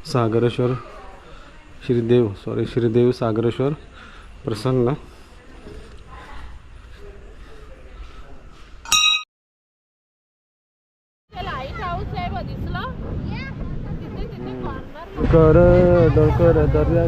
सागरेश्वर श्रीदेव सागरेश्वर प्रसन्न। कर डोकर दर्या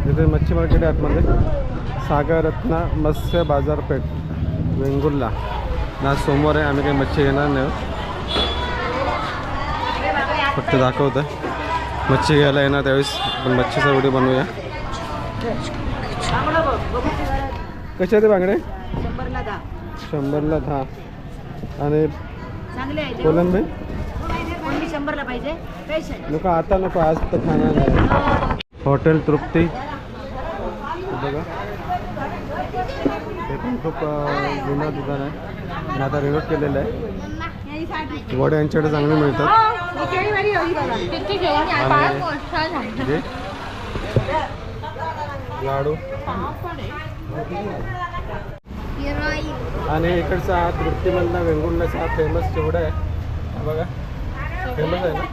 तिथे मच्छी मार्केट आहे आतमध्ये। सागर रत्ना मत्स्य बाजारपेठ वेंगुर्ला। आज सोमवार आहे, आम्ही काही मच्छी घेणार नाही, फक्त दाखवत आहे। मच्छी घ्यायला येणार त्यावेळेस आपण मच्छीचा व्हिडिओ बनवूया। कशा ते बांगडे? 100ला 10 आणि कोलंबी 100ला पाहिजे। नको आता नको, आज तर खाणार नाही। हॉटेल तृप्ती बघा, हे पण खूप जुनं दुकान आहे आणि आता रिनोव्हेट केलेलं आहे। वडे यांच्याकडे चांगले मिळतात। लाडू आणि इकडचा हा तृप्तीमधला वेंगुर्ल्याचा हा फेमस चिवडा आहे बघा, फेमस आहे ना।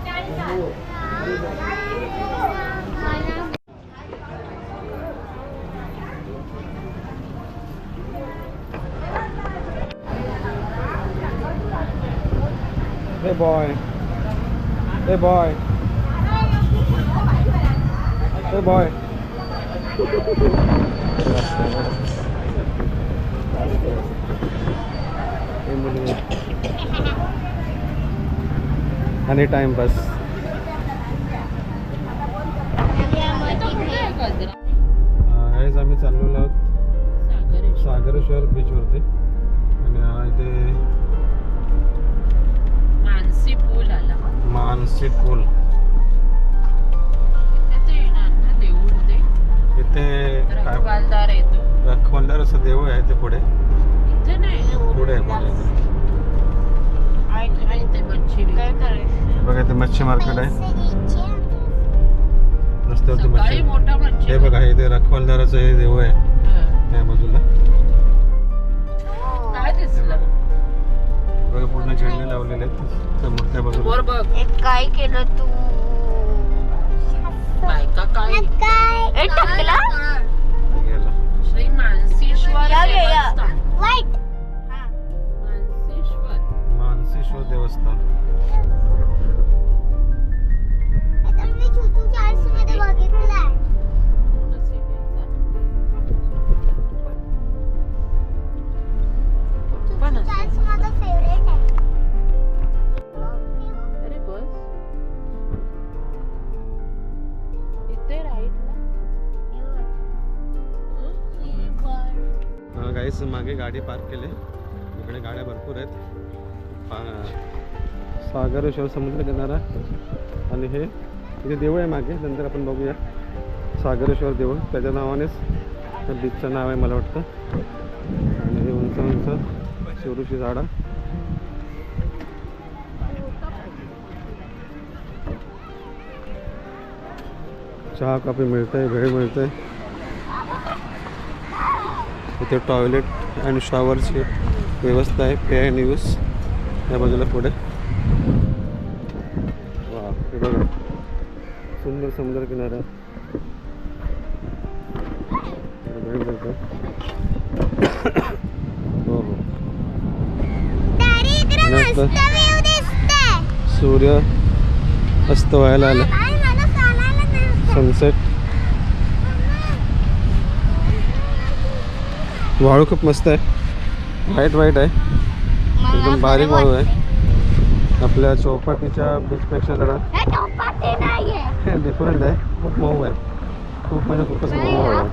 Hey boy. Hey boy. Hey boy. आणि टाइमपास। हेच आम्ही चाललेलो आहोत सागरेश्वर बीचवरती आणि इथे मानसी पूल इथे रखवालदार असं देऊळ आहे ते पुढे आहे बघा, इथे मच्छी मार्केट आहे रस्त्यावरती मच्छी। हे बघा, हे ते रखवालदाराचं हे देऊळ आहे त्या बाजूला बघा, पूर्ण झेंडे लावलेले आहेत त्या मूर्त्या बाजूला। काय केलं तू? श्री मानसीश्वर मानसीश्वर देवस्थान। गाईस मागे गाडी पार्क केली, इकडे गाड्या भरपूर आहेत। सागरेश्वर समुद्र किनारा आणि हे इथे देऊळ आहे मागे, नंतर आपण बघूया सागरेश्वर देऊळ, त्याच्या नावानेच त्या बीचचं नाव आहे मला वाटतं। आणि हे उंच उंच शिवरूची झाडं, चहा कॉफी मिळतंय, भेळ मिळतंय। इथे टॉयलेट आणि शॉवरची व्यवस्था आहे, पे अँड यूज या बाजूला पुढे। वा, हे बघा सुंदर समुद्र किनारा। हो हो, सूर्य अस्त व्हायला आला, सनसेट। वाळू खूप मस्त आहे, व्हाईट आहे, एकदम बारीक वाळू आहे। आपल्या चौपाटीच्या बीचपेक्षा जरा डिफरंट आहे, खूप मऊ आहे, खूप म्हणजे खूपच मऊ आहे।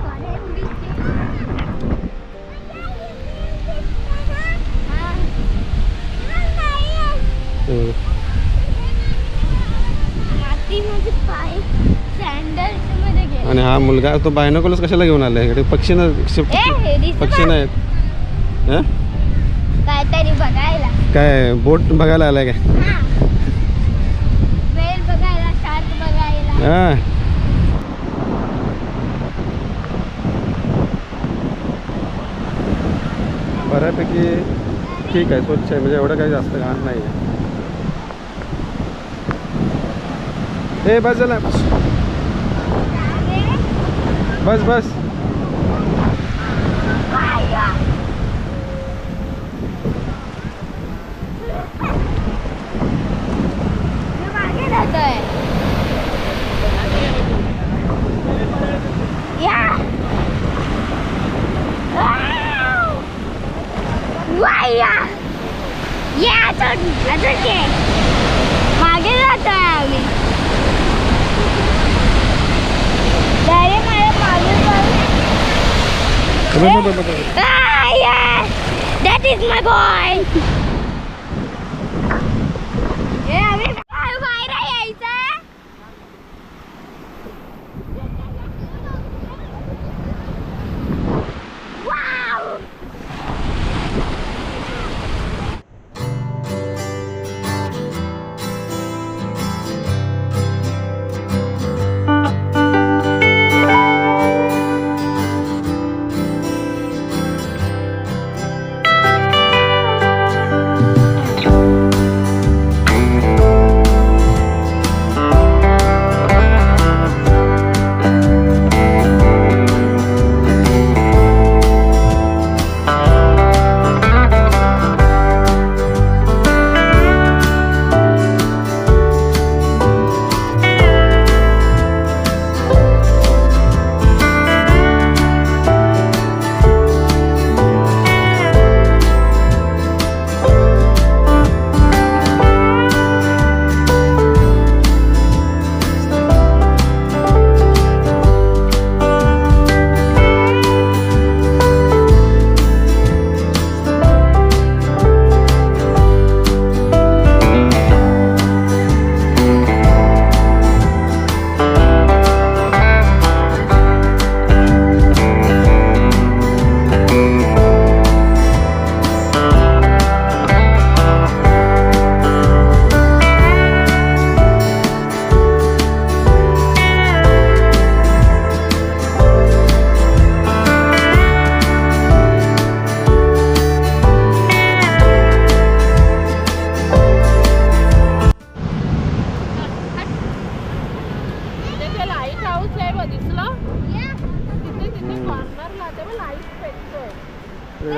आणि हा मुलगा तो बायनोकुलर्स कशाला घेऊन आलाय? इकडे पक्षी ना, पक्षी नाहीत, काहीतरी बघायला, काय बोट बघायला आलाय काय? वेल बघायला, शार्क बघायला। हा, बऱ्यापैकी ठीक आहे, स्वच्छ आहे, म्हणजे एवढं काही जास्त घाण नाही आहे। ए बस झाला बस बस मागे जातोय या वाया या अजून घे मागे जातोय आम्ही डायरेक्ट मला मागे दॅट इज माय बॉय ए आम्ही बाहेर यायचं वाव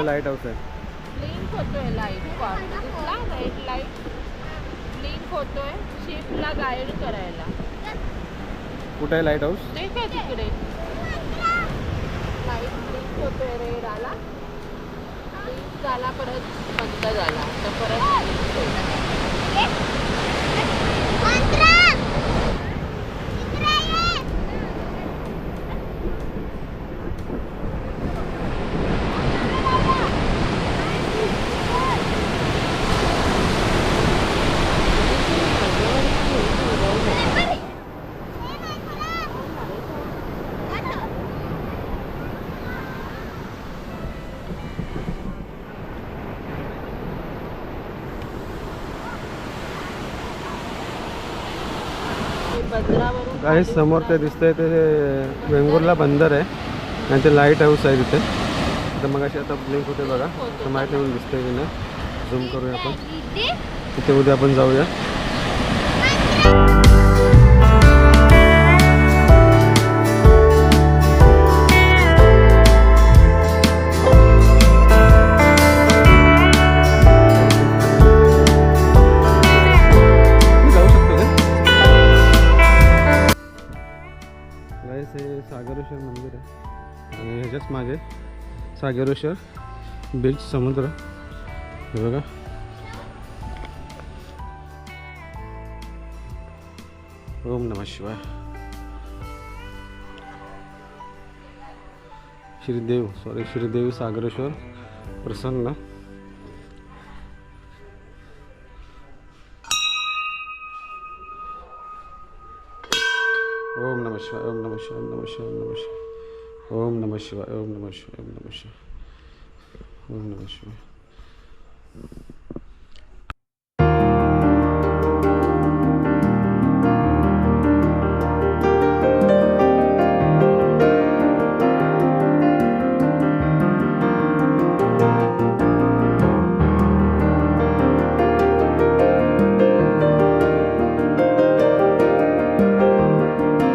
लाईट हाऊस आहे ब्लिंक होतोय लाईट दिसला रेड लाईट ब्लिंक होतोय शिपला गाईड करायला कुठे आहे लाईट हाऊस ते काय तिकडे लाईट ब्लिंक होतोय रेड आला ब्लिंक झाला परत बंद झाला तर परत काही समोर ते दिसतंय ते वेंगुर्ला बंदर आहे आणि ते लाईट हाऊस आहे तिथे तर मग अशी आता ब्लिंक होते बघा तर माहिती येऊन दिसतंय की नाही झूम करूया आपण तिथे उद्या आपण जाऊया हे सागरेश्वर मंदिर आहे आणि ह्याच्याच मागे सागरेश्वर बीच समुद्र हे बघा ओम नमः शिवाय श्रीदेव सागरेश्वर प्रसन्न ओम नमः शिवाय ओम नमः शिवाय ओम नमः शिवाय ओम नमः शिवाय ओम नमः शिवाय ओम नमः शिवाय ओम नमः शिवाय ओम नमः शिवाय